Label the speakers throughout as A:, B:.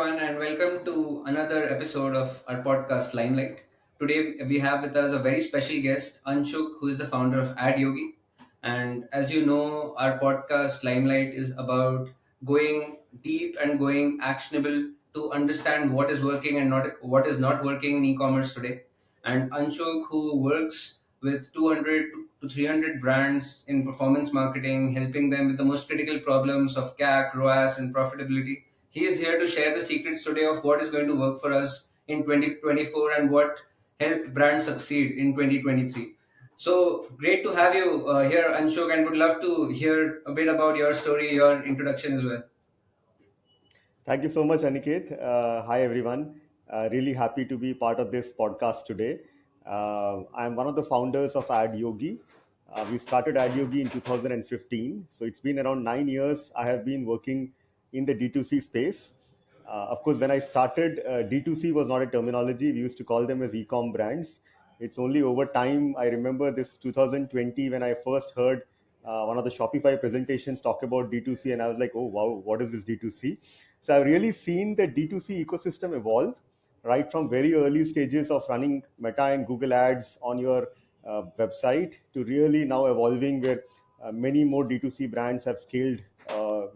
A: everyone, and welcome to another episode of our podcast Limelight. Today, we have with us a very special guest, Anshuk, who is the founder of Ad Yogi. And as you know, our podcast Limelight is about going deep and going actionable to understand what is working and not what is not working in e-commerce today. And Anshuk, who works with 200 to 300 brands in performance marketing, helping them with the most critical problems of CAC, ROAS, and profitability. He is here to share the secrets today of what is going to work for us in 2024 and what helped brands succeed in 2023. So great to have you here, Anshuk, and would love to hear a bit about your story, your introduction as well.
B: Thank you so much, Aniket. Hi, everyone. Really happy to be part of this podcast today. I'm one of the founders of Ad Yogi. We started Ad Yogi in 2015. So it's been around 9 years. I have been working in the D2C space. Of course, when I started, D2C was not a terminology. We used to call them as e-com brands. It's only over time, I remember this 2020 when I first heard one of the Shopify presentations talk about D2C, and I was like, oh, wow, what is this D2C? So I've really seen the D2C ecosystem evolve right from very early stages of running Meta and Google ads on your website to really now evolving where many more D2C brands have scaled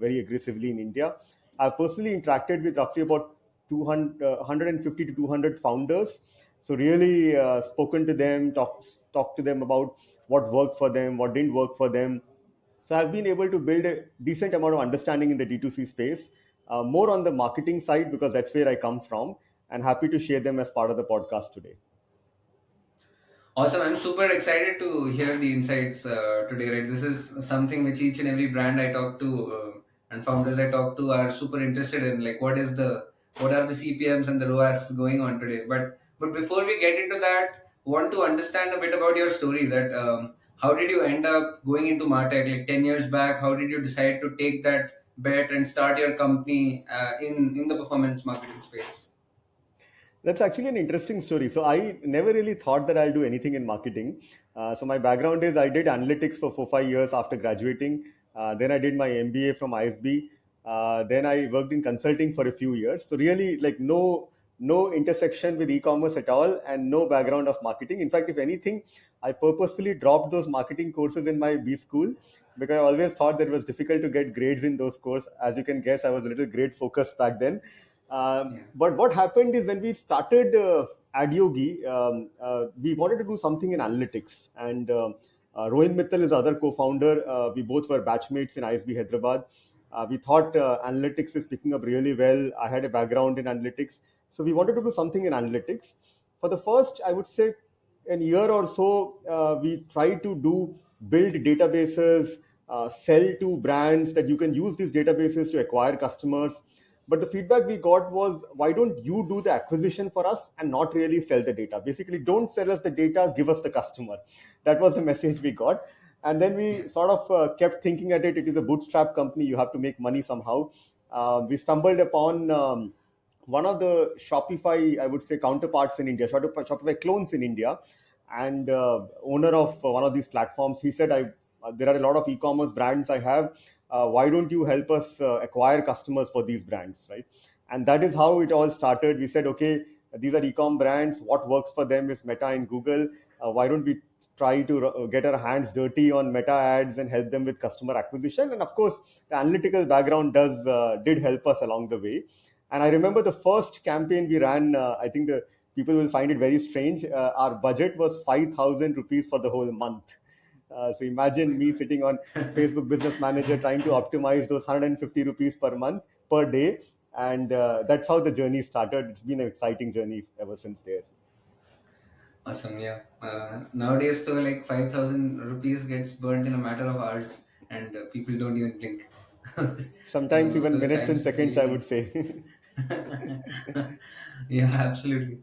B: very aggressively in India. I've personally interacted with roughly about 200, 150 to 200 founders. So really spoken to them, talked to them about what worked for them, what didn't work for them. So I've been able to build a decent amount of understanding in the D2C space, more on the marketing side because that's where I come from, and happy to share them as part of the podcast today.
A: Awesome. I'm super excited to hear the insights today, right? This is something which each and every brand I talk to and founders I talk to are super interested in. Like, what are the CPMs and the ROAS going on today? But before we get into that, want to understand a bit about your story. That how did you end up going into Martech? Like 10 years back, how did you decide to take that bet and start your company in the performance marketing space?
B: That's actually an interesting story. So I never really thought that I'll do anything in marketing. So my background is I did analytics for 4 5 years after graduating. Then I did my MBA from ISB. Then I worked in consulting for a few years. So really, like no intersection with e-commerce at all, and no background of marketing. In fact, if anything, I purposefully dropped those marketing courses in my B school because I always thought that it was difficult to get grades in those courses. As you can guess, I was a little grade focused back then.
A: Yeah.
B: But what happened is when we started Adyogi, we wanted to do something in analytics. And Rohin Mittal is other co-founder. We both were batchmates in ISB Hyderabad. We thought analytics is picking up really well. I had a background in analytics, so we wanted to do something in analytics. For the first, I would say, an year or so, we tried to do build databases, sell to brands that you can use these databases to acquire customers. But the feedback we got was, why don't you do the acquisition for us and not really sell the data? Basically, don't sell us the data, give us the customer. That was the message we got. And then we sort of kept thinking at it. It is a bootstrap company. You have to make money somehow. We stumbled upon one of the Shopify, I would say, counterparts in India, Shopify clones in India, and owner of one of these platforms. He said, there are a lot of e-commerce brands I have. Why don't you help us acquire customers for these brands, right? And that is how it all started. We said, okay, these are e-com brands. What works for them is Meta and Google. Why don't we try to get our hands dirty on Meta ads and help them with customer acquisition? And of course, the analytical background does did help us along the way. And I remember the first campaign we ran. I think the people will find it very strange. Our budget was 5,000 rupees for the whole month. So imagine me sitting on Facebook Business Manager trying to optimize those 150 rupees per month per day, and that's how the journey started. It's been an exciting journey ever since there.
A: Awesome, yeah. Nowadays, so like 5,000 rupees gets burnt in a matter of hours, and people don't even blink.
B: Sometimes even
A: The
B: minutes and
A: times
B: seconds,
A: really
B: I would
A: change.
B: say.
A: Yeah, absolutely.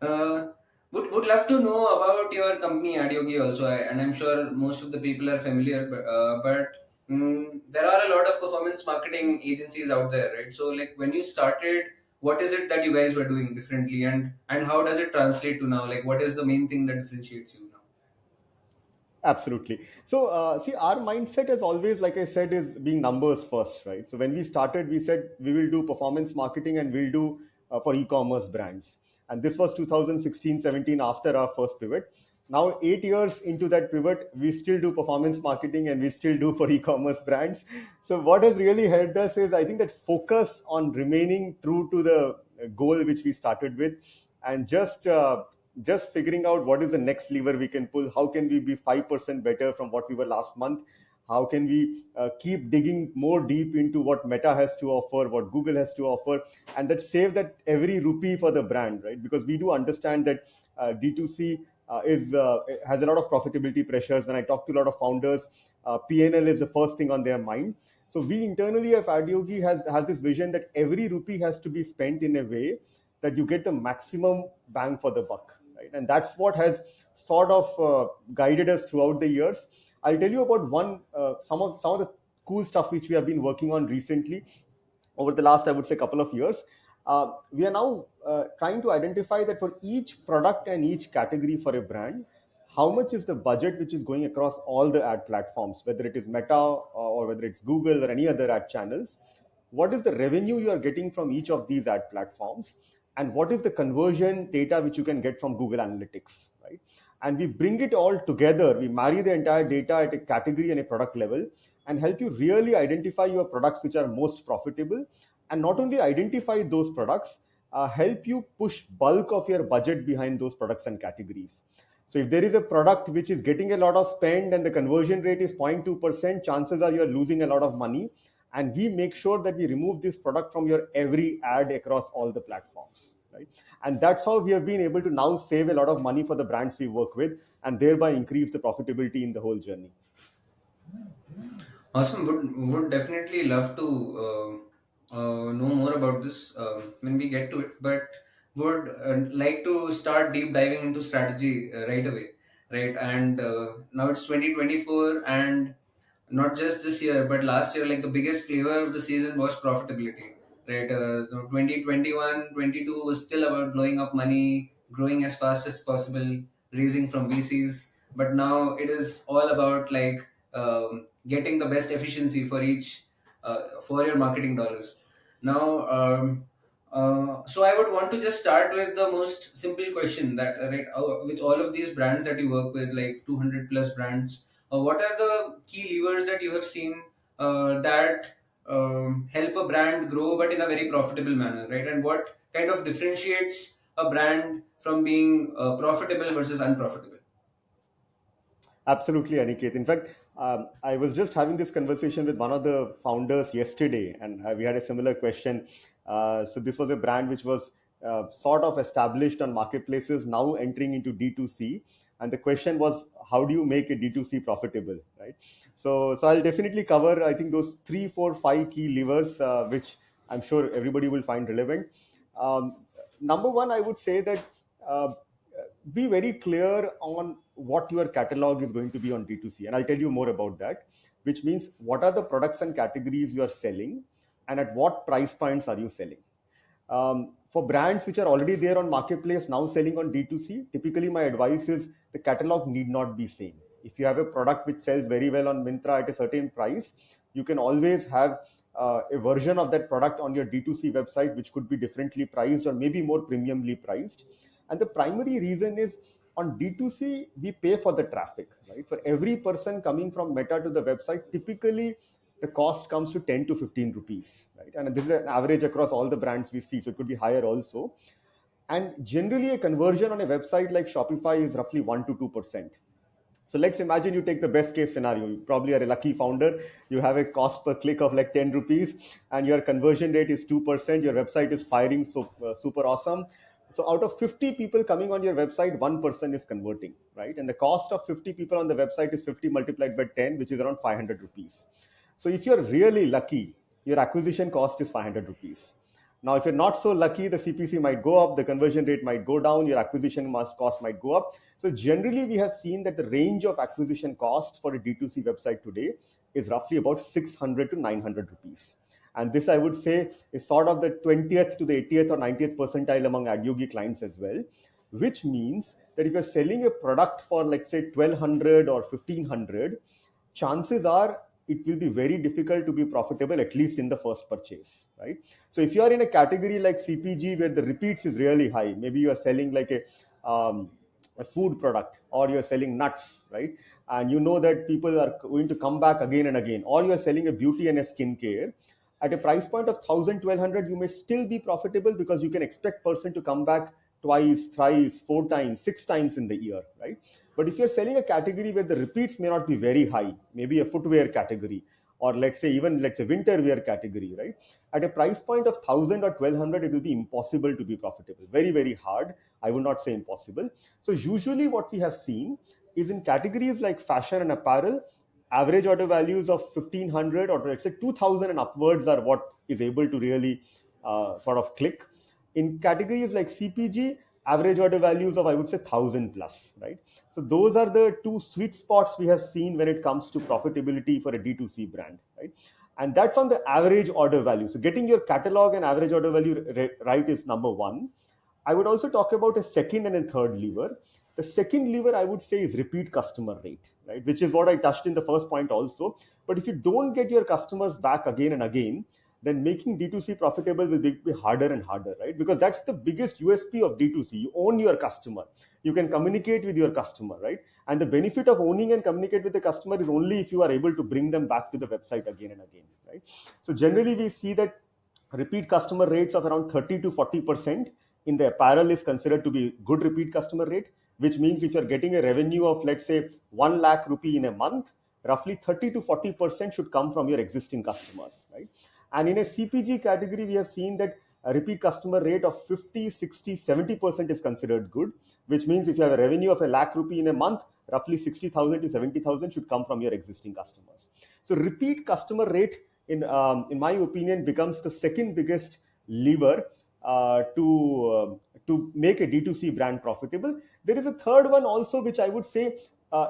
A: Uh, would love to know about your company Adyogi also, and I'm sure most of the people are familiar, but there are a lot of performance marketing agencies out there, right? So, like when you started, what is it that you guys were doing differently, and how does it translate to now? Like, what is the main thing that differentiates you now?
B: Absolutely. So, see, our mindset has always, like I said, is being numbers first, right? So, when we started, we said we will do performance marketing and we'll do for e-commerce brands. And this was 2016, 17 after our first pivot. Now, 8 years into that pivot, we still do performance marketing and we still do for e-commerce brands. So, what has really helped us is, I think, that focus on remaining true to the goal which we started with, and just figuring out what is the next lever we can pull. How can we be 5% better from what we were last month? How can we keep digging more deep into what Meta has to offer, what Google has to offer, and that save that every rupee for the brand, right? Because we do understand that D2C is has a lot of profitability pressures. When I talk to a lot of founders, PNL is the first thing on their mind. So we internally at Adyogi has this vision that every rupee has to be spent in a way that you get the maximum bang for the buck, right? And that's what has sort of guided us throughout the years. I'll tell you about some of the cool stuff which we have been working on recently over the last, I would say, couple of years. We are now trying to identify that for each product and each category for a brand, how much is the budget which is going across all the ad platforms, whether it is Meta or whether it's Google or any other ad channels. What is the revenue you are getting from each of these ad platforms, and what is the conversion data which you can get from Google Analytics, right? And we bring it all together. We marry the entire data at a category and a product level and help you really identify your products which are most profitable, and not only identify those products, help you push bulk of your budget behind those products and categories. So if there is a product which is getting a lot of spend and the conversion rate is 0.2%, chances are you're losing a lot of money. And we make sure that we remove this product from your every ad across all the platforms, right? And that's how we have been able to now save a lot of money for the brands we work with, and thereby increase the profitability in the whole journey.
A: Awesome. Would definitely love to know more about this when we get to it, but would like to start deep diving into strategy right away, right? And now it's 2024, and not just this year, but last year, like the biggest flavor of the season was profitability, right? 2021, 22 was still about blowing up money, growing as fast as possible, raising from VCs. But now it is all about like getting the best efficiency for each for your marketing dollars. Now, so I would want to just start with the most simple question that right with all of these brands that you work with, like 200 plus brands, what are the key levers that you have seen that help a brand grow but in a very profitable manner, right? And what kind of differentiates a brand from being profitable versus unprofitable?
B: Absolutely, Aniket. In fact, I was just having this conversation with one of the founders yesterday, and we had a similar question. So, this was a brand which was sort of established on marketplaces, now entering into D2C. And the question was, how do you make a D2C profitable, right? So I'll definitely cover, I think, those three, four, five key levers, which I'm sure everybody will find relevant. Um, Number one, I would say that uh, be very clear on what your catalog is going to be on D2C. And I'll tell you more about that, which means what are the products and categories you are selling, and at what price points are you selling. For brands which are already there on marketplace now selling on D2C, typically my advice is the catalog need not be same. If you have a product which sells very well on Mintra at a certain price, you can always have a version of that product on your D2C website which could be differently priced or maybe more premiumly priced. And the primary reason is, on D2C we pay for the traffic, right? For every person coming from Meta to the website, typically the cost comes to 10 to 15 rupees, right? And this is an average across all the brands we see, so it could be higher also. And generally a conversion on a website like Shopify is roughly 1 to 2%. So let's imagine you take the best case scenario. You probably are a lucky founder. You have a cost per click of like 10 rupees and your conversion rate is 2%. Your website is firing so super awesome. So out of 50 people coming on your website, one person is converting, right? And the cost of 50 people on the website is 50 multiplied by 10, which is around 500 rupees. So if you're really lucky, your acquisition cost is 500 rupees. Now, if you're not so lucky, the CPC might go up, the conversion rate might go down, your acquisition cost might go up. So generally, we have seen that the range of acquisition cost for a D2C website today is roughly about 600 to 900 rupees. And this, I would say, is sort of the 20th to the 80th or 90th percentile among Adyogi clients as well, which means that if you're selling a product for, let's say, 1200 or 1500, chances are it will be very difficult to be profitable, at least in the first purchase, right? So if you are in a category like CPG where the repeats is really high, maybe you are selling like a food product, or you're selling nuts, right? And you know that people are going to come back again and again, or you're selling a beauty and a skincare at a price point of 1000, 1200, you may still be profitable because you can expect person to come back twice, thrice, four times, six times in the year, right? But if you're selling a category where the repeats may not be very high, maybe a footwear category, or let's say even, let's say, winter wear category, right? At a price point of 1000 or 1200, it will be impossible to be profitable. Very, very hard. I would not say impossible. So usually what we have seen is in categories like fashion and apparel, average order values of 1500 or let's say 2000 and upwards are what is able to really sort of click. In categories like CPG, average order values of, I would say, 1000 plus, right? So those are the two sweet spots we have seen when it comes to profitability for a D2C brand, right? And that's on the average order value. So getting your catalog and average order value right is number one. I would also talk about a second and a third lever. The second lever I would say is repeat customer rate, right? Which is what I touched in the first point also. But if you don't get your customers back again and again, then making D2C profitable will be harder and harder, right? Because that's the biggest USP of D2C. You own your customer. You can communicate with your customer, right? And the benefit of owning and communicate with the customer is only if you are able to bring them back to the website again and again, right? So generally we see that repeat customer rates of around 30 to 40% in the apparel is considered to be good repeat customer rate, which means if you're getting a revenue of, let's say, 1 lakh rupee in a month, roughly 30 to 40% should come from your existing customers, right? And in a CPG category, we have seen that a repeat customer rate of 50, 60, 70% is considered good, which means if you have a revenue of a lakh rupee in a month, roughly 60,000 to 70,000 should come from your existing customers. So repeat customer rate, in my opinion, becomes the second biggest lever to make a D2C brand profitable. There is a third one also, which I would say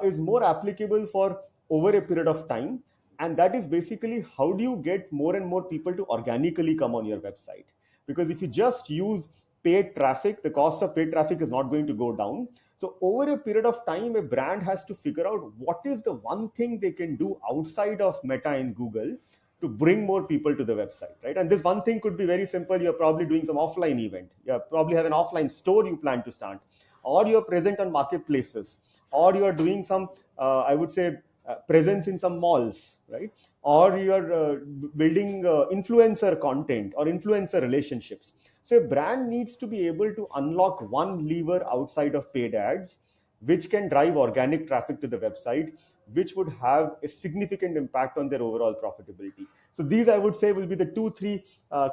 B: is more applicable for over a period of time, and that is basically how do you get more and more people to organically come on your website? Because if you just use paid traffic, the cost of paid traffic is not going to go down. So over a period of time, a brand has to figure out what is the one thing they can do outside of Meta and Google to bring more people to the website, right? And this one thing could be very simple. You're probably doing some offline event. You probably have an offline store you plan to start, or you're present on marketplaces, or you're doing some, I would say, presence in some malls, right? Or you're building influencer content or influencer relationships. So a brand needs to be able to unlock one lever outside of paid ads, which can drive organic traffic to the website, which would have a significant impact on their overall profitability. So these, I would say, will be the two, three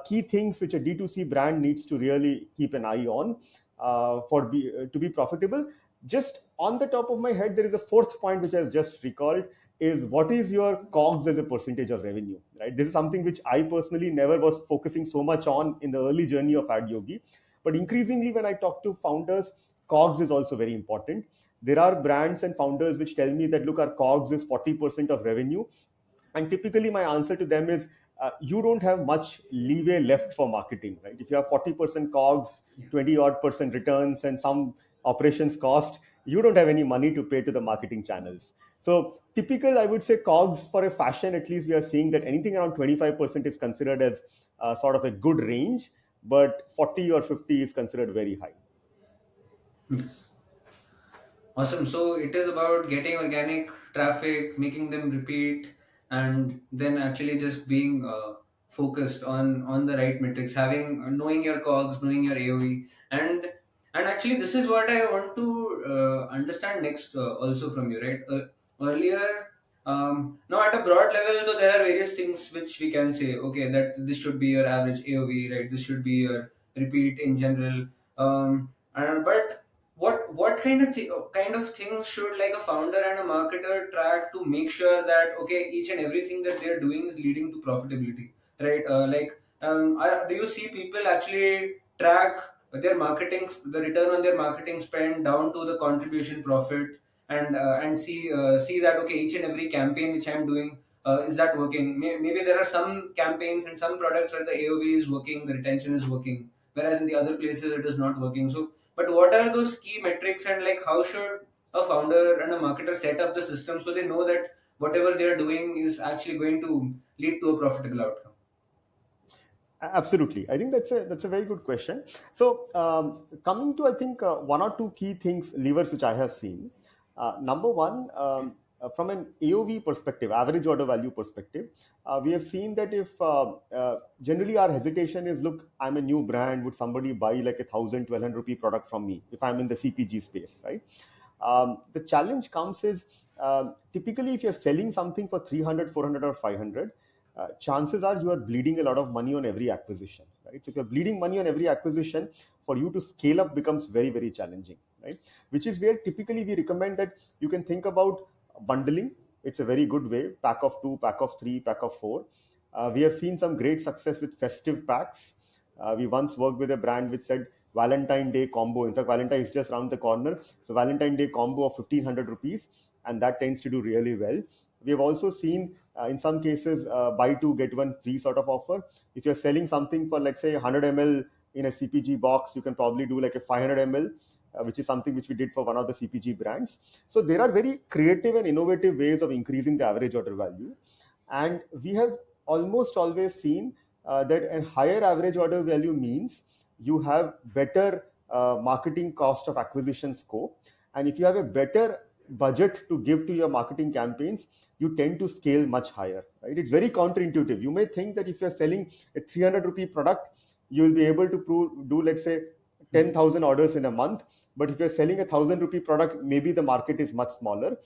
B: key things which a D2C brand needs to really keep an eye on to be profitable. Just on the top of my head, there is a fourth point which I've just recalled, is what is your COGS as a percentage of revenue, right? This is something which I personally never was focusing so much on in the early journey of AdYogi. But increasingly, when I talk to founders, COGS is also very important. There are brands and founders which tell me that, look, our COGS is 40% of revenue. And typically, my answer to them is, you don't have much leeway left for marketing, right? If you have 40% COGS, 20 odd percent returns, and some operations cost, you don't have any money to pay to the marketing channels. So, typical, I would say, COGS for a fashion, at least we are seeing that anything around 25% is considered as sort of a good range, but 40 or 50 is considered very high.
A: Yes. Awesome. So it is about getting organic traffic, making them repeat, and then actually just being focused on the right metrics, having knowing your COGS, knowing your AOV, and actually this is what I want to understand next also from you, right? Earlier, now at a broad level, so there are various things which we can say. Okay, that this should be your average AOV, right? This should be your repeat in general. But what kind of things should like a founder and a marketer track to make sure that okay, each and everything that they're doing is leading to profitability, right? Do you see people actually track their marketing, the return on their marketing spend down to the contribution profit, and see that okay, each and every campaign which I'm doing, is that working? Maybe there are some campaigns and some products where the AOV is working, the retention is working, whereas in the other places it is not working. So But what are those key metrics, and like how should a founder and a marketer set up the system so they know that whatever they're doing is actually going to lead to a profitable outcome?
B: Absolutely, I think that's a very good question. So, coming to, I think, one or two key things, levers which I have seen. Number one, from an AOV perspective, average order value perspective, we have seen that if generally our hesitation is, look, I'm a new brand, would somebody buy like a 1,000 1,200 rupee product from me if I'm in the CPG space, right? The challenge comes is, typically if you're selling something for 300, 400, or 500, chances are you are bleeding a lot of money on every acquisition, right? So if you're bleeding money on every acquisition, for you to scale up becomes very, very challenging, right? Which is where typically we recommend that you can think about bundling. It's a very good way: pack of two, pack of three, pack of four. We have seen some great success with festive packs. We once worked with a brand which said Valentine Day combo. In fact, Valentine is just around the corner, so Valentine Day combo of 1,500 rupees, and that tends to do really well. We have also seen, in some cases, buy two get one free sort of offer. If you're selling something for, let's say, 100 ml in a CPG box, you can probably do like a 500 ml, which is something which we did for one of the CPG brands. So there are very creative and innovative ways of increasing the average order value, and we have almost always seen that a higher average order value means you have better marketing cost of acquisition scope, and if you have a better budget to give to your marketing campaigns, you tend to scale much higher, right? It's very counterintuitive. You may think that if you're selling a 300 rupee product, you will be able to do, let's say, 10,000 orders in a month. But if you're selling a 1,000 rupee product, maybe the market is much smaller.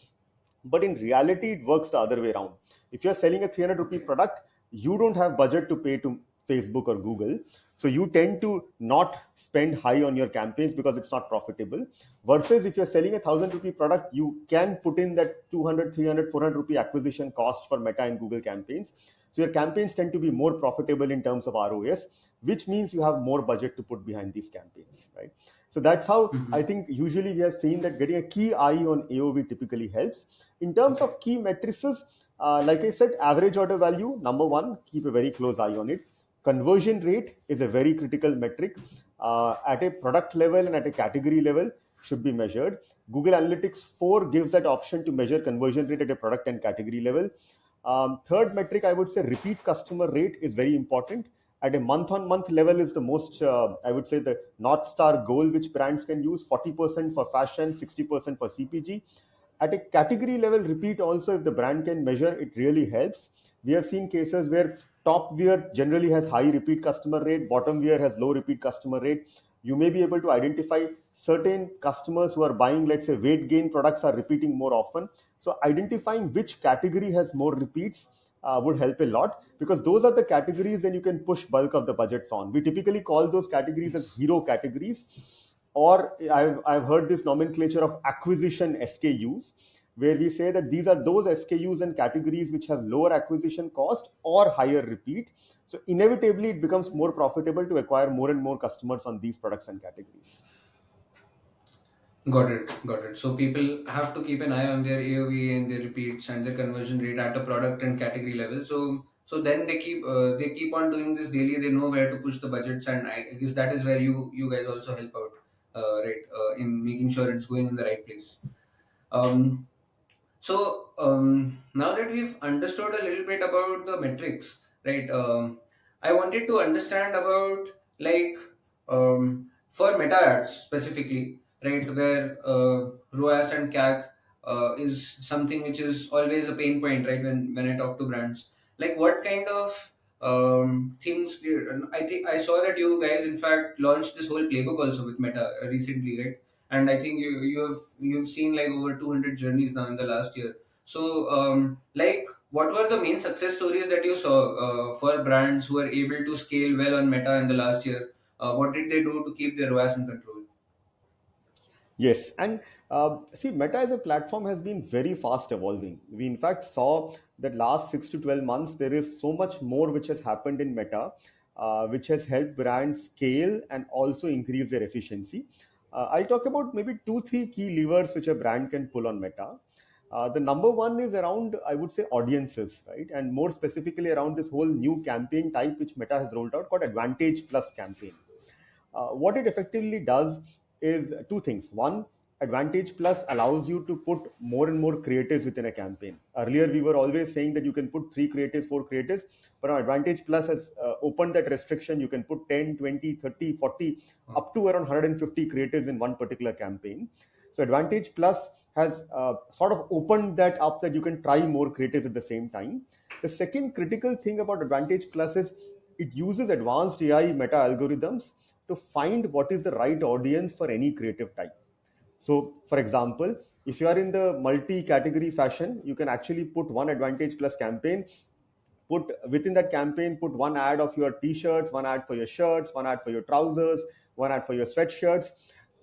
B: But in reality, it works the other way around. If you're selling a 300 rupee product, you don't have budget to pay to Facebook or Google, so you tend to not spend high on your campaigns because it's not profitable. Versus if you're selling a 1,000 rupee product, you can put in that 200, 300, 400 rupee acquisition cost for Meta and Google campaigns. So your campaigns tend to be more profitable in terms of ROAS, which means you have more budget to put behind these campaigns, right? So that's how I
A: Mhm.
B: think usually we have seen that getting a key eye on AOV typically helps. In terms
A: Okay.
B: of key matrices, like I said, average order value, number one, keep a very close eye on it. Conversion rate is a very critical metric, at a product level and at a category level, should be measured. Google Analytics 4 gives that option to measure conversion rate at a product and category level. Third metric, I would say repeat customer rate is very important. At a month on month level is the most, I would say, the North Star goal which brands can use: 40% for fashion, 60% for CPG. At a category level, repeat also, if the brand can measure, it really helps. We have seen cases where top wear generally has high repeat customer rate, bottom wear has low repeat customer rate. You may be able to identify certain customers who are buying, let's say, weight gain products are repeating more often. So identifying which category has more repeats would help a lot, because those are the categories then you can push bulk of the budgets on. We typically call those categories as
A: Yes.
B: hero categories, or I've heard this nomenclature of acquisition SKUs, where we say that these are those SKUs and categories which have lower acquisition cost or higher repeat. So inevitably, it becomes more profitable to acquire more and more customers on these products and categories.
A: Got it. Got it. So people have to keep an eye on their AOV and their repeats and their conversion rate at a product and category level. So then they keep on doing this daily. They know where to push the budgets, and I guess that is where you guys also help out, right? In making sure it's going in the right place. Um, so now that we've understood a little bit about the metrics, right? I wanted to understand about, like, for meta ads specifically, right, where ROAS and CAC is something which is always a pain point, right? When I talk to brands, like what kind of things? I think I saw that you guys in fact launched this whole playbook also with Meta recently, right? And I think you've seen like over 200 journeys now in the last year. So, like, what were the main success stories that you saw for brands who were able to scale well on Meta in the last year? What did they do to keep their ROAS in control?
B: Yes, and see, Meta as a platform has been very fast evolving. We in fact saw that last 6 to 12 months there is so much more which has happened in Meta, which has helped brands scale and also increase their efficiency. I'll talk about maybe two, three key levers which a brand can pull on Meta. The number one is around, I would say, audiences, right? And more specifically around this whole new campaign type which Meta has rolled out called Advantage Plus campaign. What it effectively does is two things. One, Advantage Plus allows you to put more and more creatives within a campaign. Earlier, we were always saying that you can put three creatives, four creatives, but now Advantage Plus has opened that restriction. You can put 10, 20, 30, 40,
A: Wow.
B: up to around 150 creatives in one particular campaign. So Advantage Plus has sort of opened that up, that you can try more creatives at the same time. The second critical thing about Advantage Plus is it uses advanced AI meta algorithms to find what is the right audience for any creative type. So, for example, if you are in the multi-category fashion, you can actually put one Advantage Plus campaign, put within that campaign, put one ad of your t-shirts, one ad for your shirts, one ad for your trousers, one ad for your sweatshirts,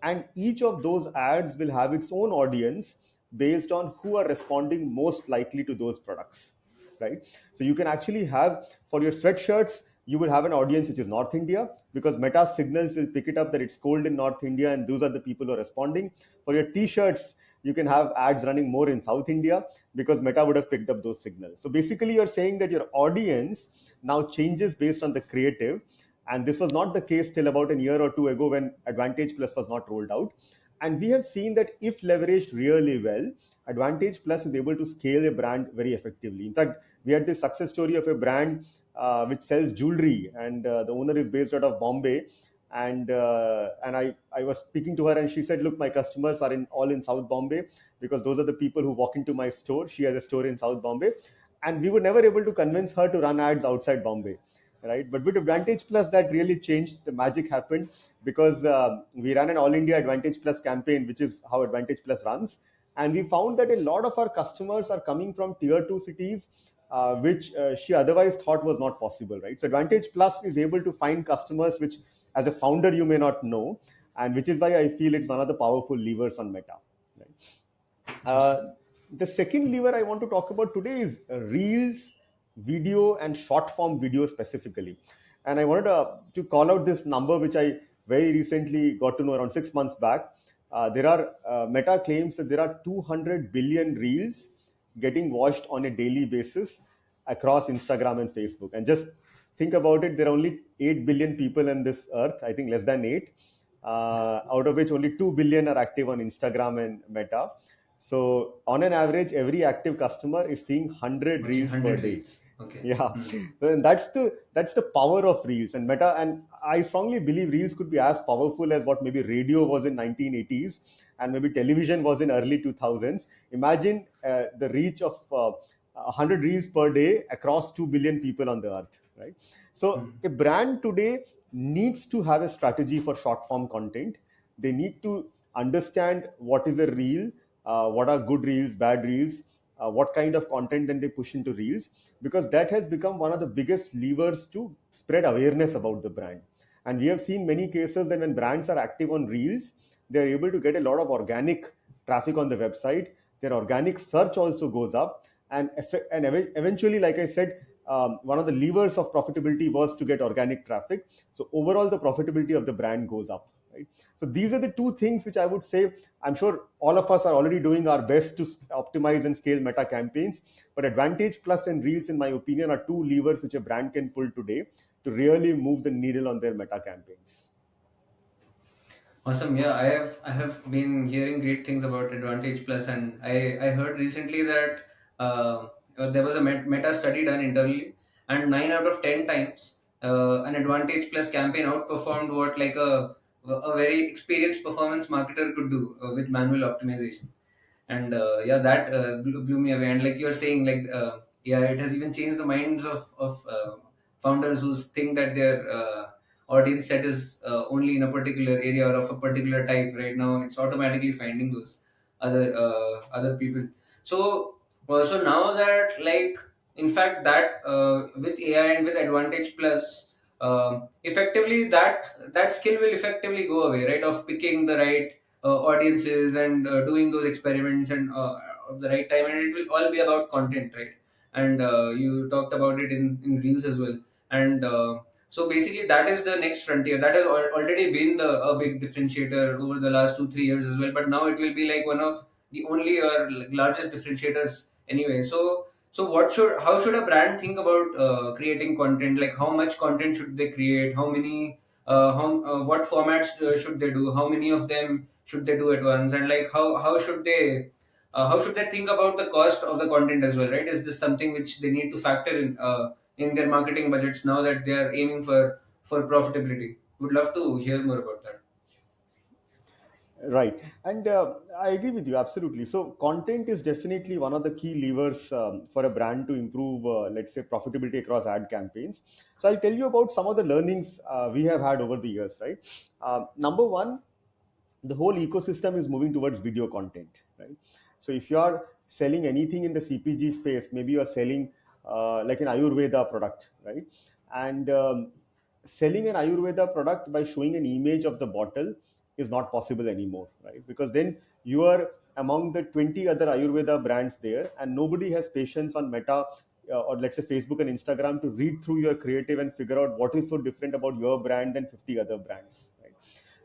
B: and each of those ads will have its own audience based on who are responding most likely to those products, right? So you can actually have, for your sweatshirts, you will have an audience which is North India, because Meta signals will pick it up that it's cold in North India and those are the people who are responding. For your t-shirts, you can have ads running more in South India because Meta would have picked up those signals. So basically, you're saying that your audience now changes based on the creative. And this was not the case till about a year or two ago when Advantage Plus was not rolled out. And we have seen that if leveraged really well, Advantage Plus is able to scale a brand very effectively. In fact, we had this success story of a brand which sells jewelry, and the owner is based out of Bombay. And I was speaking to her, and she said, "Look, my customers are in all in South Bombay because those are the people who walk into my store." She has a store in South Bombay, and we were never able to convince her to run ads outside Bombay, right? But with Advantage Plus, that really changed. The magic happened because we ran an All India Advantage Plus campaign, which is how Advantage Plus runs, and we found that a lot of our customers are coming from tier two cities. Which she otherwise thought was not possible, right? So Advantage Plus is able to find customers which, as a founder, you may not know, and which is why I feel it's one of the powerful levers on Meta. Right?
A: Awesome.
B: The second lever I want to talk about today is Reels, video, and short form video specifically. And I wanted to call out this number, which I very recently got to know around 6 months back. There are Meta claims that there are 200 billion Reels getting watched on a daily basis across Instagram and Facebook. And just think about it, there are only 8 billion people in this earth, I think less than 8, out of which only 2 billion are active on Instagram and Meta. So on an average, every active customer is seeing 100
A: Watching
B: reels per
A: 100
B: day.
A: reels. Okay.
B: Yeah,
A: Hmm.
B: and that's the power of reels and Meta. And I strongly believe reels could be as powerful as what maybe radio was in 1980s and maybe television was in early 2000s. Imagine the reach of 100 reels per day across 2 billion people on the earth, right? So
A: Hmm.
B: a brand today needs to have a strategy for short form content. They need to understand what is a reel, what are good reels, bad reels, what kind of content then they push into reels, because that has become one of the biggest levers to spread awareness about the brand. And we have seen many cases that when brands are active on reels, they are able to get a lot of organic traffic on the website. Their organic search also goes up, and eventually, like I said, one of the levers of profitability was to get organic traffic. So overall, the profitability of the brand goes up, right? So these are the two things which I would say. I'm sure all of us are already doing our best to optimize and scale Meta campaigns, but Advantage Plus and Reels, in my opinion, are two levers which a brand can pull today to really move the needle on their Meta campaigns.
A: Awesome. Yeah, I have been hearing great things about Advantage Plus, and I heard recently that there was a meta study done internally, and 9 out of 10 times an Advantage Plus campaign outperformed what like a very experienced performance marketer could do with manual optimization. And yeah, that blew me away. And like you're saying, like yeah, it has even changed the minds of founders who think that their audience set is only in a particular area or of a particular type. Right now it's automatically finding those other people. So now that, like, in fact, that with AI and with Advantage Plus, effectively that skill will effectively go away, right, of picking the right audiences and doing those experiments and at the right time, and it will all be about content, right? And you talked about it in reels as well. And so basically that is the next frontier that has already been a big differentiator over the last 2 3 years as well, but now it will be like one of the only or largest differentiators anyway. So how should a brand think about creating content? Like how much content should they create? How many what formats should they do, how many of them should they do at once, and like how should they think about the cost of the content as well, right? Is this something which they need to factor in their marketing budgets now that they are aiming for profitability? Would love to hear more about that.
B: Right. And I agree with you absolutely. So, content is definitely one of the key levers for a brand to improve, let's say, profitability across ad campaigns. So, I'll tell you about some of the learnings we have had over the years, right? Number one, the whole ecosystem is moving towards video content, right? So if you are selling anything in the CPG space, maybe you are selling like an Ayurveda product, right? And selling an Ayurveda product by showing an image of the bottle is not possible anymore, right? Because then you are among the 20 other Ayurveda brands there, and nobody has patience on Meta or let's say Facebook and Instagram to read through your creative and figure out what is so different about your brand than 50 other brands, right?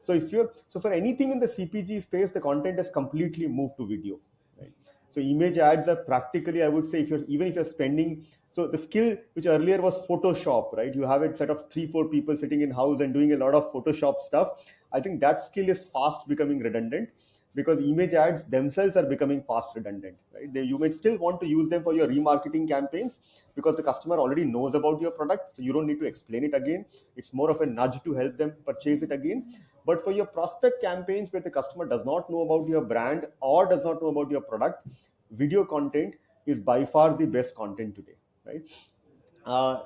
B: So for anything in the CPG space, the content has completely moved to video, right? So image ads are practically, I would say, if you're even if you're spending, so the skill which earlier was Photoshop, right? You have a set of three, four people sitting in house and doing a lot of Photoshop stuff. I think that skill is fast becoming redundant because image ads themselves are becoming fast redundant, right? You may still want to use them for your remarketing campaigns because the customer already knows about your product, so you don't need to explain it again. It's more of a nudge to help them purchase it again. But for your prospect campaigns where the customer does not know about your brand or does not know about your product, video content is by far the best content today, right?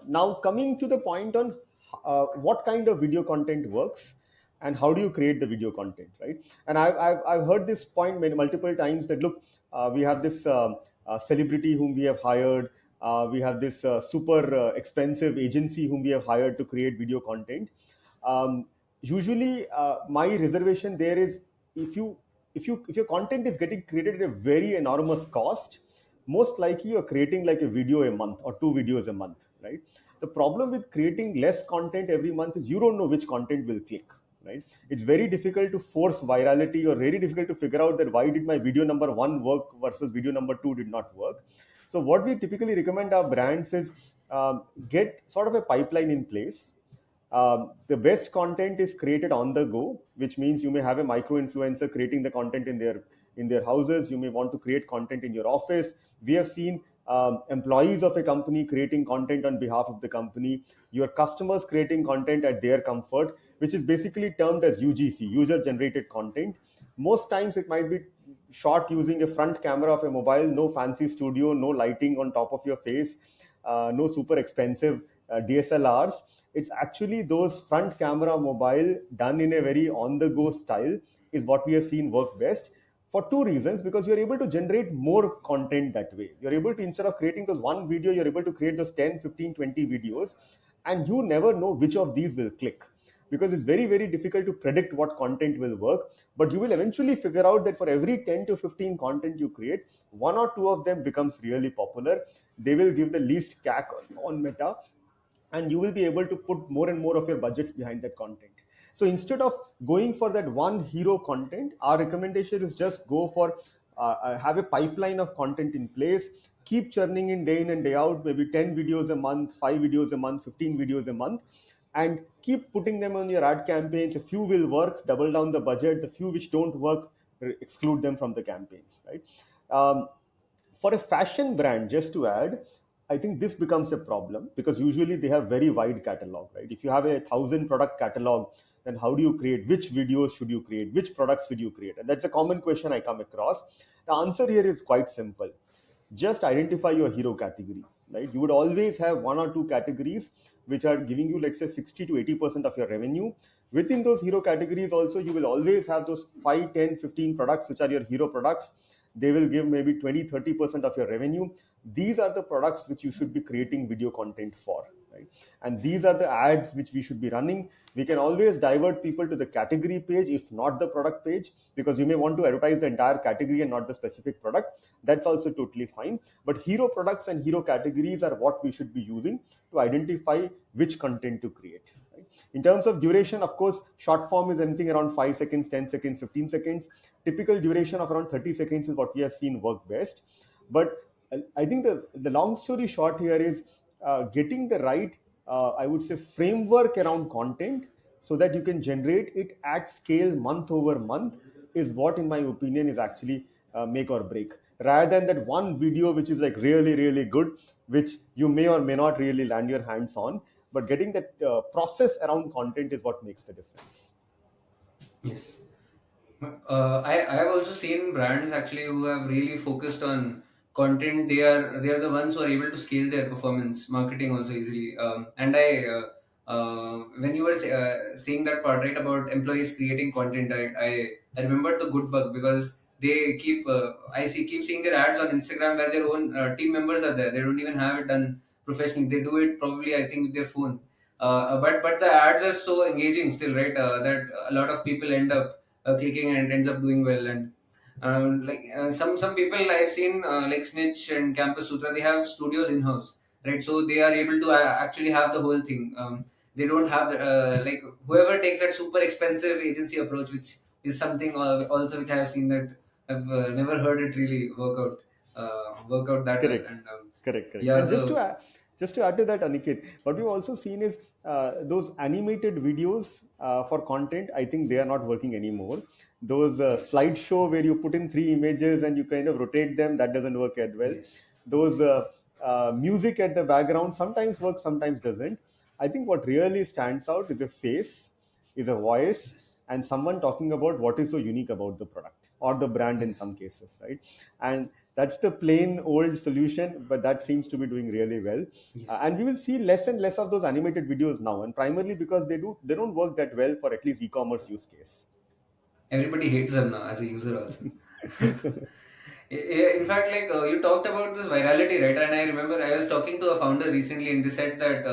B: Now, coming to the point on what kind of video content works and how do you create the video content, right? And I've heard this point multiple times that look, we have this celebrity whom we have hired, we have this super expensive agency whom we have hired to create video content. Usually, my reservation there is if your content is getting created at a very enormous cost, most likely you're creating like a video a month or two videos a month, right? The problem with creating less content every month is you don't know which content will click, right? It's very difficult to force virality or very difficult to figure out that why did my video number one work versus video number two did not work. So what we typically recommend our brands is get sort of a pipeline in place. The best content is created on the go, which means you may have a micro influencer creating the content in their houses. You may want to create content in your office. We have seen employees of a company creating content on behalf of the company. Your customers creating content at their comfort, which is basically termed as UGC, user generated content. Most times it might be shot using a front camera of a mobile, no fancy studio, no lighting on top of your face, no super expensive DSLRs. It's actually those front camera mobile done in a very on the go style is what we have seen work best for two reasons. Because you're able to generate more content that way. You're able to, instead of creating those one video, you're able to create those 10, 15, 20 videos, and you never know which of these will click because it's very, very difficult to predict what content will work. But you will eventually figure out that for every 10 to 15 content you create, one or two of them becomes really popular. They will give the least CAC on Meta, and you will be able to put more and more of your budgets behind that content. So instead of going for that one hero content, our recommendation is just go for have a pipeline of content in place, keep churning in and day out, maybe 10 videos a month, 5 videos a month, 15 videos a month, and keep putting them on your ad campaigns. A few will work, double down the budget. The few which don't work, exclude them from the campaigns, right? For a fashion brand, just to add, I think this becomes a problem because usually they have very wide catalog, right? If you have 1,000 product catalog, then how do you create? Which videos should you create? Which products should you create? And that's a common question I come across. The answer here is quite simple. Just identify your hero category, right? You would always have one or two categories which are giving you, let's say, 60 to 80% of your revenue. Within those hero categories also, you will always have those 5, 10, 15 products which are your hero products. They will give maybe 20, 30% of your revenue. These are the products which you should be creating video content for, right? And these are the ads which we should be running. We can always divert people to the category page if not the product page, because you may want to advertise the entire category and not the specific product. That's also totally fine. But hero products and hero categories are what we should be using to identify which content to create, right? In terms of duration, of course, short form is anything around 5 seconds, 10 seconds, 15 seconds. Typical duration of around 30 seconds is what we have seen work best. But I think the long story short here is getting the right, I would say, framework around content so that you can generate it at scale month over month is what, in my opinion, is actually make or break, rather than that one video which is like really really good, which you may or may not really land your hands on, but getting that process around content is what makes the difference.
A: Yes. I have also seen brands actually who have really focused on content. They are the ones who are able to scale their performance marketing also easily. And when you were saying that part right about employees creating content, I remembered the good bug because they keep I see keep seeing their ads on Instagram where their own team members are there. They don't even have it done professionally. They do it probably I think with their phone. But the ads are so engaging still, right? That a lot of people end up clicking and it ends up doing well. And some people I've seen like Snitch and Campus Sutra, they have studios in house, right? So they are able to actually have the whole thing. They don't have the like whoever takes that super expensive agency approach, which is something also which I have seen that I've never heard it really work out that well.
B: Correct,
A: And
B: correct.
A: yeah,
B: And
A: so
B: just to add to that, Aniket, what we've also seen is those animated videos for content. I think they are not working anymore. Those
A: yes,
B: slideshow where you put in three images and you kind of rotate them, that doesn't work as well.
A: yes,
B: Those music at the background sometimes works, sometimes doesn't. I think what really stands out is a face, is a voice,
A: yes,
B: and someone talking about what is so unique about the product or the brand in
A: yes,
B: some cases, right? And that's the plain old solution, but that seems to be doing really well.
A: yes.
B: And we will see less and less of those animated videos now, and primarily because they don't work that well for at least e-commerce use case.
A: Everybody hates them now as a user also. In fact, like you talked about this virality, right? And I remember I was talking to a founder recently, and they said that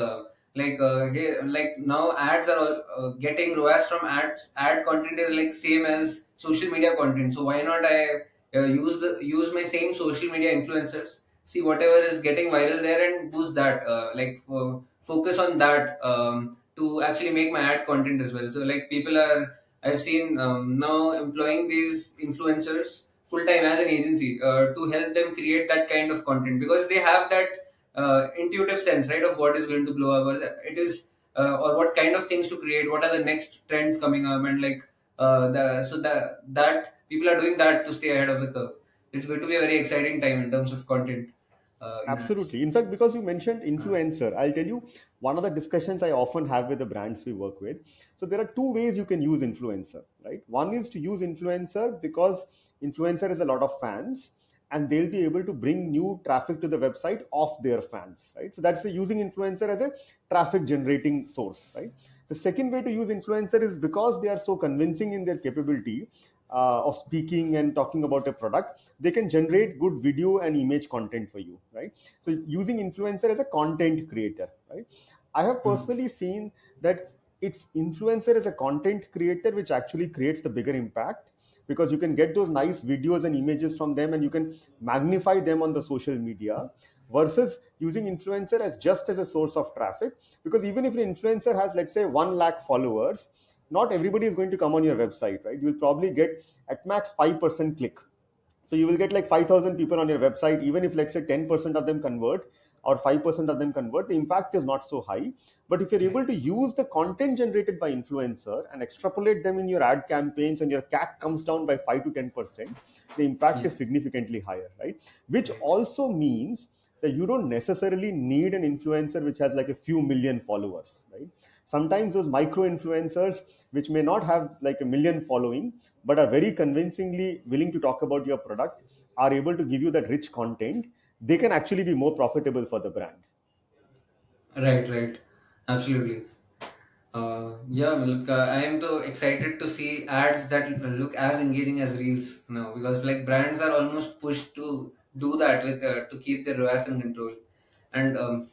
A: hey, like now ads are all, getting ROAS from ads. Ad content is like same as social media content. So why not I use my same social media influencers, see whatever is getting viral there, and boost that. Focus on that to actually make my ad content as well. So like people are I've seen now employing these influencers full time as an agency to help them create that kind of content because they have that intuitive sense, right, of what is going to blow up, or it is, or what kind of things to create, what are the next trends coming up, and like that people are doing that to stay ahead of the curve. It's going to be a very exciting time in terms of content in ads.
B: Absolutely. In fact, because you mentioned
A: Uh,
B: influencer, I'll tell you one of the discussions I often have with the brands we work with. So there are two ways you can use influencer, right? One is to use influencer because influencer has a lot of fans and they'll be able to bring new traffic to the website of their fans, right? So that's using influencer as a traffic generating source, right? The second way to use influencer is because they are so convincing in their capability of speaking and talking about a product, they can generate good video and image content for you, right? So using influencer as a content creator, right? I have
A: mm,
B: personally seen that it's influencer as a content creator which actually creates the bigger impact, because you can get those nice videos and images from them and you can magnify them on the social media, versus using influencer as just as a source of traffic. Because even if an influencer has, let's say, 1 lakh followers, not everybody is going to come on your website, right? You'll probably get at max 5% click. So you will get like 5,000 people on your website. Even if, let's say, 10% of them convert or 5% of them convert, the impact is not so high. But if you're able
A: right.
B: to use the content generated by influencer and extrapolate them in your ad campaigns, and your CAC comes down by 5 to 10%, the impact
A: Yeah.
B: is significantly higher, right? Which
A: Right.
B: also means that you don't necessarily need an influencer which has like a few million followers, right? Sometimes those micro influencers, which may not have like a million following, but are very convincingly willing to talk about your product, are able to give you that rich content, they can actually be more profitable for the brand.
A: Right. Right. Absolutely. Yeah, look, I am so excited to see ads that look as engaging as reels now because like brands are almost pushed to do that with to keep their ROAS in control. And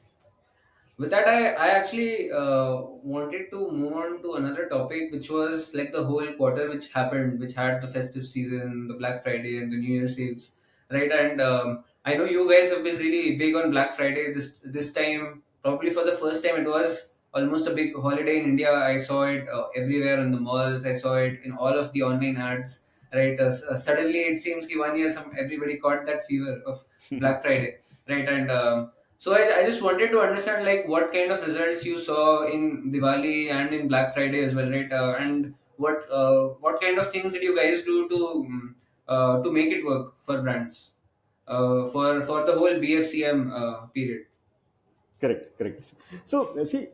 A: with that, I actually wanted to move on to another topic, which was like the whole quarter which happened, which had the festive season, the Black Friday, and the New Year sales, right? And I know you guys have been really big on Black Friday this time. Probably for the first time, it was almost a big holiday in India. I saw it everywhere in the malls. I saw it in all of the online ads. Right? Suddenly, it seems that one year, some everybody caught that fever of Black Friday, right? And So I just wanted to understand like what kind of results you saw in Diwali and in Black Friday as well, right? And what kind of things did you guys do to make it work for brands for the whole BFCM period?
B: Correct, correct. So see,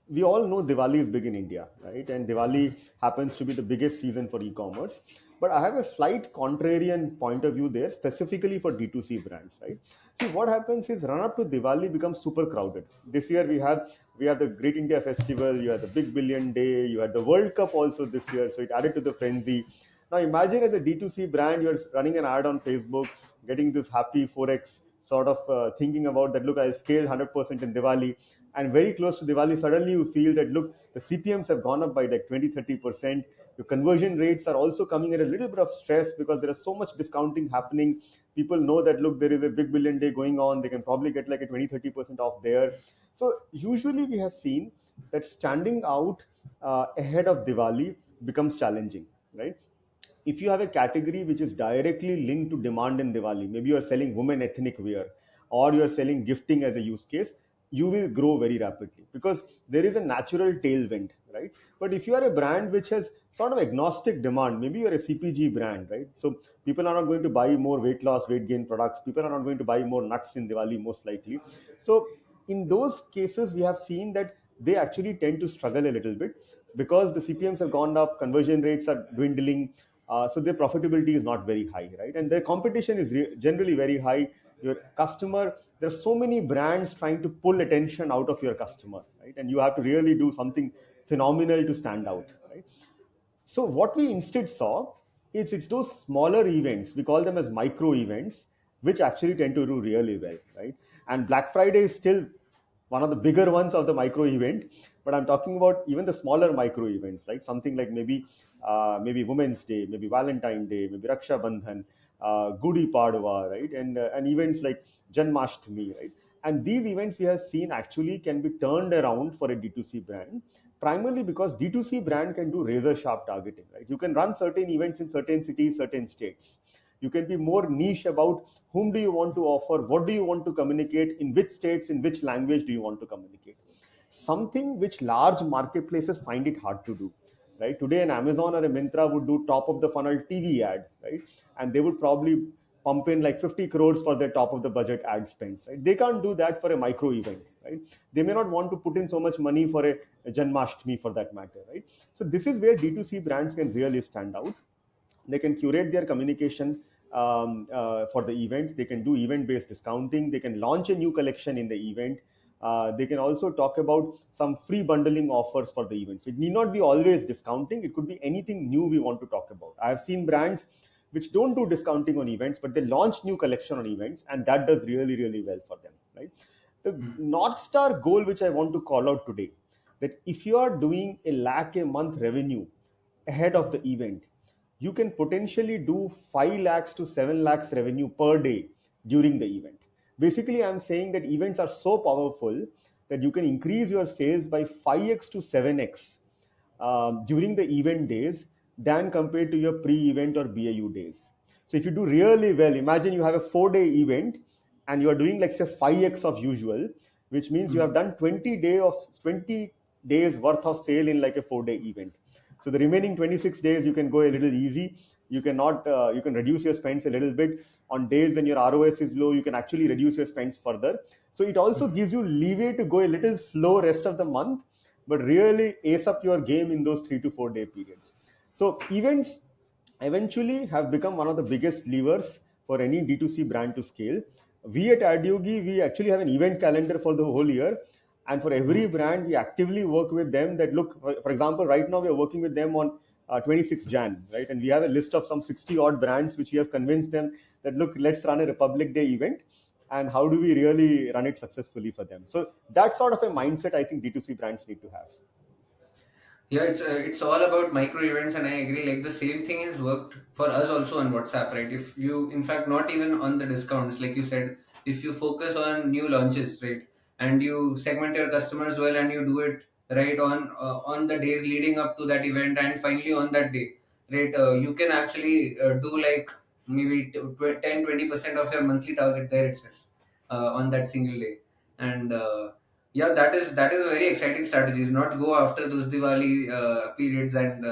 B: we all know Diwali is big in India, right? And Diwali happens to be the biggest season for e-commerce. But I have a slight contrarian point of view there, specifically for D2C brands, right? See, what happens is run up to Diwali becomes super crowded. This year we have the Great India Festival, you had the Big Billion Day, you had the World Cup also this year, so it added to the frenzy. Now imagine as a D2C brand, you're running an ad on Facebook, getting this happy 4x sort of thinking about that. Look, I'll scale 100% in Diwali, and very close to Diwali, suddenly you feel that look, the CPMs have gone up by like 20-30%. Your conversion rates are also coming at a little bit of stress because there is so much discounting happening. People know that look, there is a big billion day going on. They can probably get like a 20-30% off there. So usually we have seen that standing out ahead of Diwali becomes challenging, right? If you have a category which is directly linked to demand in Diwali, maybe you are selling women ethnic wear or you are selling gifting as a use case, you will grow very rapidly because there is a natural tailwind, right? But if you are a brand which has sort of agnostic demand, maybe you're a CPG brand, right? So people are not going to buy more weight loss, weight gain products. People are not going to buy more nuts in Diwali, most likely. So in those cases, we have seen that they actually tend to struggle a little bit because the CPMs have gone up, conversion rates are dwindling, so their profitability is not very high, right? And their competition is generally very high. Your customer, there are so many brands trying to pull attention out of your customer, right? And you have to really do something phenomenal to stand out, right? So what we instead saw is it's those smaller events, we call them as micro events, which actually tend to do really well, right? And Black Friday is still one of the bigger ones of the micro event, but I'm talking about even the smaller micro events, right? Something like maybe Women's Day, maybe Valentine Day, maybe Raksha Bandhan, Gudi Padwa, right? And events like Janmashtami, right? And these events we have seen actually can be turned around for a D2C brand, primarily because D2C brand can do razor sharp targeting, right? You can run certain events in certain cities, certain states. You can be more niche about whom do you want to offer, what do you want to communicate, in which states, in which language do you want to communicate. Something which large marketplaces find it hard to do, right? Today an Amazon or a Myntra would do top of the funnel TV ad, right? And they would probably pump in like 50 crores for their top of the budget ad spends, right? They can't do that for a micro event, right? They may not want to put in so much money for a Janmashtami for that matter, right? So this is where D2C brands can really stand out. They can curate their communication for the event. They can do event based discounting. They can launch a new collection in the event. They can also talk about some free bundling offers for the events. It need not be always discounting. It could be anything new we want to talk about. I have seen brands which don't do discounting on events, but they launch new collection on events, and that does really, really well for them, right? The
A: Hmm.
B: North Star goal, which I want to call out today, that if you are doing a lakh a month revenue ahead of the event, you can potentially do 5 lakhs to 7 lakhs revenue per day during the event. Basically, I'm saying that events are so powerful that you can increase your sales by 5x to 7x during the event days than compared to your pre-event or BAU days. So if you do really well, imagine you have a 4-day event and you are doing like say 5x of usual, which means you
A: Hmm.
B: have done 20 days worth of sale in like a 4-day event. So the remaining 26 days you can go a little easy. You can reduce your spends a little bit. On days when your ROS is low, you can actually reduce your spends further. So it also
A: Hmm.
B: gives you leeway to go a little slow rest of the month, but really ace up your game in those 3 to 4 day periods. So events eventually have become one of the biggest levers for any D2C brand to scale. We at Adyogi, we actually have an event calendar for the whole year. And for every
A: Hmm.
B: brand, we actively work with them that look, for example, right now we are working with them on 26 Jan, right? And we have a list of some 60 odd brands which we have convinced them that look, let's run a Republic Day event. And how do we really run it successfully for them? So that sort of a mindset I think D2C brands need to have.
A: Yeah, it's all about micro events, and I agree. Like the same thing has worked for us also on WhatsApp, right? If you, in fact, not even on the discounts, like you said, if you focus on new launches, right, and you segment your customers well, and you do it right on the days leading up to that event, and finally on that day, right, you can actually do like maybe 10-20% of your monthly target there itself. on that single day. And yeah, that is a very exciting strategy. Not go after those Diwali periods and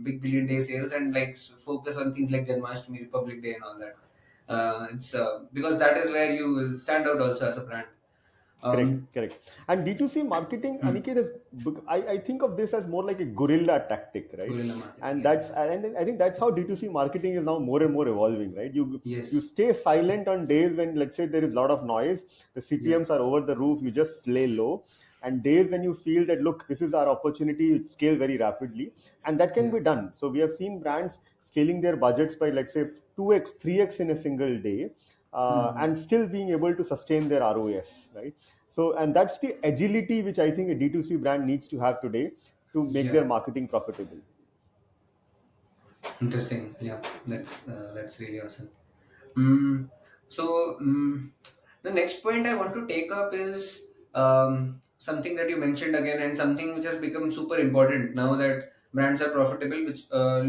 A: big billion day sales, and like focus on things like Janmashtami, Republic Day, and all that. It's because that is where you will stand out also as a brand.
B: Correct,
A: um,
B: correct. And D2C marketing, Aniket, I think of this as more like a guerrilla tactic, right?
A: Guerrilla marketing,
B: And
A: yeah.
B: I think that's how D2C marketing is now more and more evolving, right? You
A: Yes.
B: stay silent on days when, let's say, there is a lot of noise, the
A: Yeah.
B: CPMs are over the roof, you just lay low. And days when you feel that, look, this is our opportunity, scale very rapidly, and that can
A: Yeah.
B: be done. So we have seen brands scaling their budgets by, let's say, 2x, 3x in a single day,
A: Hmm.
B: and still being able to sustain their ROAS, right? So, and that's the agility which I think a D2C brand needs to have today to make
A: Yeah.
B: their marketing profitable.
A: Interesting. Yeah. That's really awesome. Mm, so the next point I want to take up is something that you mentioned again, and something which has become super important now that brands are profitable, which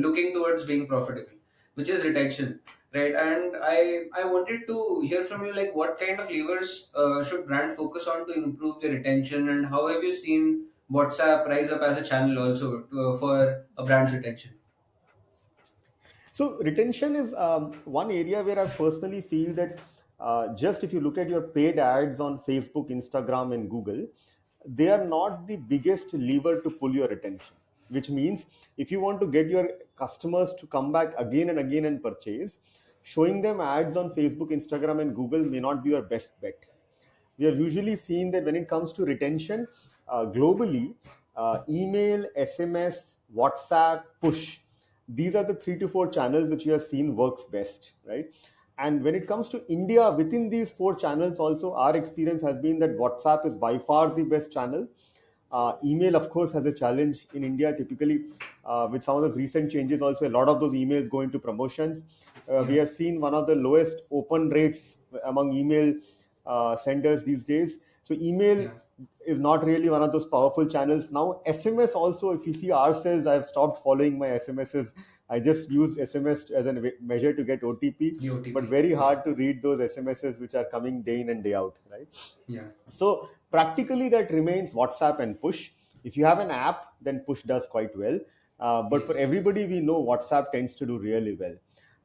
A: looking towards being profitable, which is retention, right? And I wanted to hear from you, like what kind of levers should brand focus on to improve the retention, and how have you seen WhatsApp rise up as a channel also for a brand's retention?
B: So retention is one area where I personally feel that just if you look at your paid ads on Facebook, Instagram, and Google, they are not the biggest lever to pull your attention. Which means if you want to get your customers to come back again and again and purchase, showing them ads on Facebook, Instagram, and Google may not be your best bet. We have usually seen that when it comes to retention globally, email, SMS, WhatsApp, push, these are the 3 to 4 channels which we have seen works best, right? And when it comes to India, within these 4 channels, also our experience has been that WhatsApp is by far the best channel. Email, of course, has a challenge in India. Typically, with some of those recent changes, also a lot of those emails go into promotions. We
A: Yeah.
B: have seen one of the lowest open rates among email senders these days. So, email
A: Yeah.
B: is not really one of those powerful channels. Now, SMS also, if you see ourselves, I've stopped following my SMSs. I just use SMS as a measure to get OTP,
A: The
B: but
A: OTP.
B: very
A: Yeah.
B: hard to read those SMSs which are coming day in and day out, right?
A: Yeah.
B: So practically that remains WhatsApp and push. If you have an app, then push does quite well. But for
A: Yes.
B: everybody, we know WhatsApp tends to do really well.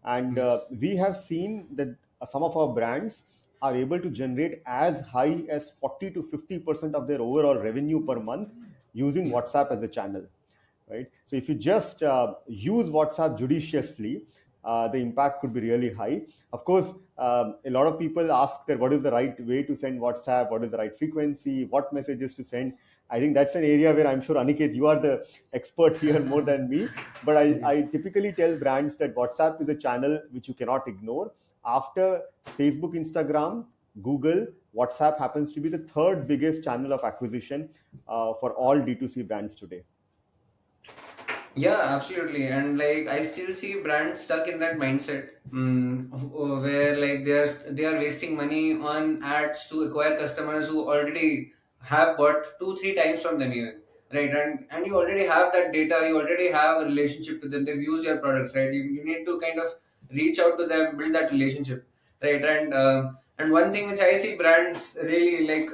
B: And
A: Yes.
B: we have seen that some of our brands are able to generate as high as 40 to 50% of their overall revenue per month using
A: Yeah.
B: WhatsApp as a channel, right? So if you just use WhatsApp judiciously, the impact could be really high. Of course, a lot of people ask that what is the right way to send WhatsApp, what is the right frequency, what messages to send. I think that's an area where I'm sure, Aniket, you are the expert here more than me. But
A: Yeah.
B: I typically tell brands that WhatsApp is a channel which you cannot ignore. After Facebook, Instagram, Google, WhatsApp happens to be the third biggest channel of acquisition for all D2C brands today.
A: Yeah, absolutely. And like I still see brands stuck in that mindset, where like they are wasting money on ads to acquire customers who already have bought 2 3 times from them even, right? And you already have that data, you already have a relationship with them. They've used your products, right? You need to kind of reach out to them, build that relationship, right? And one thing which I see brands really like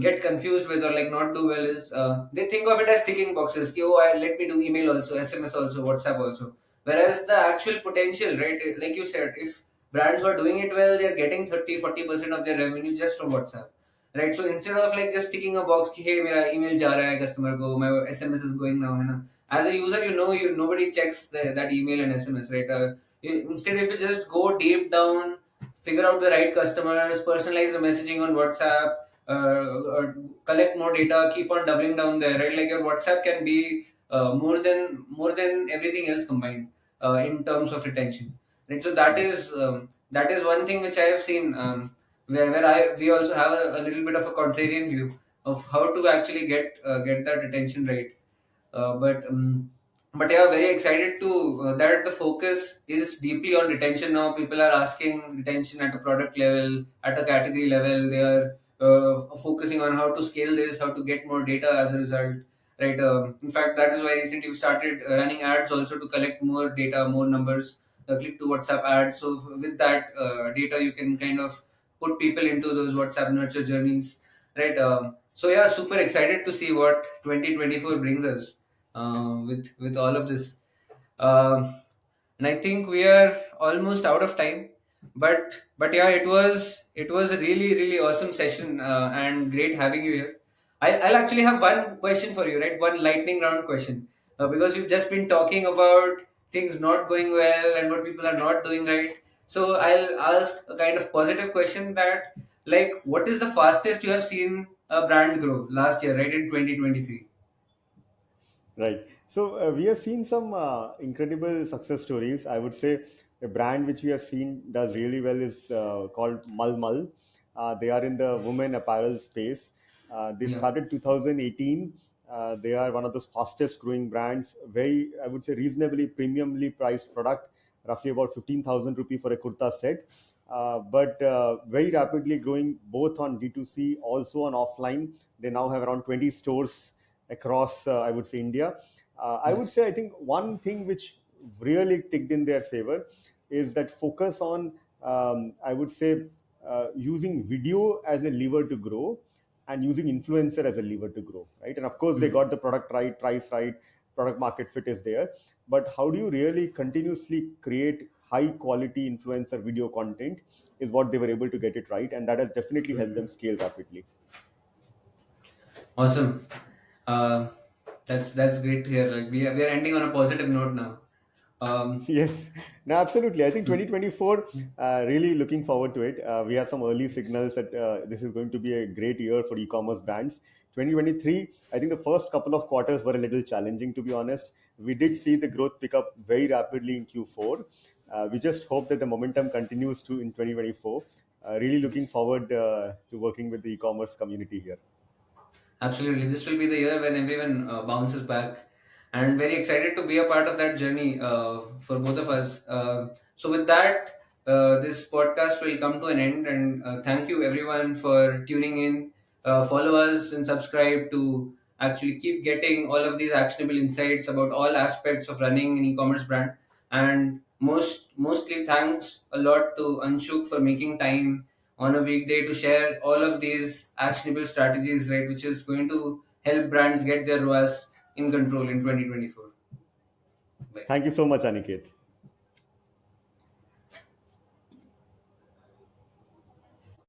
A: get confused with, or like not do well, is they think of it as ticking boxes. Ki, oh, let me do email also, SMS also, WhatsApp also. Whereas the actual potential, right? Like you said, if brands were doing it well, they're getting 30 40% of their revenue just from WhatsApp, right? So instead of like just ticking a box, ki, hey, mera email ja raha hai customer ko, my SMS is going now, hai na? As a user, you nobody checks that email and SMS, right? Instead, if you just go deep down, figure out the right customers, personalize the messaging on WhatsApp, collect more data, keep on doubling down there, right? Like your WhatsApp can be more than everything else combined in terms of retention, right? So that is one thing which I have seen, where I we also have a little bit of a contrarian view of how to actually get that retention rate. But yeah, very excited to that the focus is deeply on retention now. People are asking retention at a product level, at a category level. They are focusing on how to scale this, how to get more data as a result, right? In fact, that is why recently we started running ads also to collect more data, more numbers. Click to WhatsApp ads. So with that data, you can kind of put people into those WhatsApp nurture journeys, right? So yeah, super excited to see what 2024 brings us with all of this. Um, and I think we are almost out of time. But yeah, it was a really awesome session, and great having you here. I'll actually have one question for you, right? One lightning round question, because we've just been talking about things not going well and what people are not doing right. So I'll ask a kind of positive question that, like, what is the fastest you have seen a brand grow last year, right, in 2023?
B: Right. So we have seen some incredible success stories. I would say a brand which we have seen does really well is called Mal Mal. They are in the women apparel space. They
A: Yeah.
B: started 2018. They are one of the fastest growing brands. Very, I would say, reasonably premiumly priced product, roughly about 15,000 rupee for a kurta set. But very rapidly growing both on D2C, also on offline. They now have around 20 stores across, I would say, India. I would
A: Nice.
B: say, I think one thing which really ticked in their favor is that focus on, I would say, using video as a lever to grow and using influencer as a lever to grow, right? And of course, they got the product right, price right, product market fit is there. But how do you really continuously create high quality influencer video content is what they were able to get it right. And that has definitely helped them scale rapidly.
A: Awesome. Uh, that's great to hear. Like we are ending on a positive note now. Um,
B: Yes, no, absolutely. I think
A: mm,
B: 2024,
A: mm,
B: really looking forward to it. We have some early signals that this is going to be a great year for e-commerce brands. 2023, I think the first couple of quarters were a little challenging, to be honest. We did see the growth pick up very rapidly in Q4. We just hope that the momentum continues to in 2024. Really looking
A: yes.
B: forward to working with the e-commerce community here.
A: Absolutely. This will be the year when everyone bounces back, and very excited to be a part of that journey for both of us. So, with that, this podcast will come to an end, and thank you everyone for tuning in. Follow us and subscribe to actually keep getting all of these actionable insights about all aspects of running an e-commerce brand. And mostly, thanks a lot to Anshuk for making time on a weekday to share all of these actionable strategies, right, which is going to help brands get their ROAS in control in 2024. Bye.
B: Thank you so much, Aniket.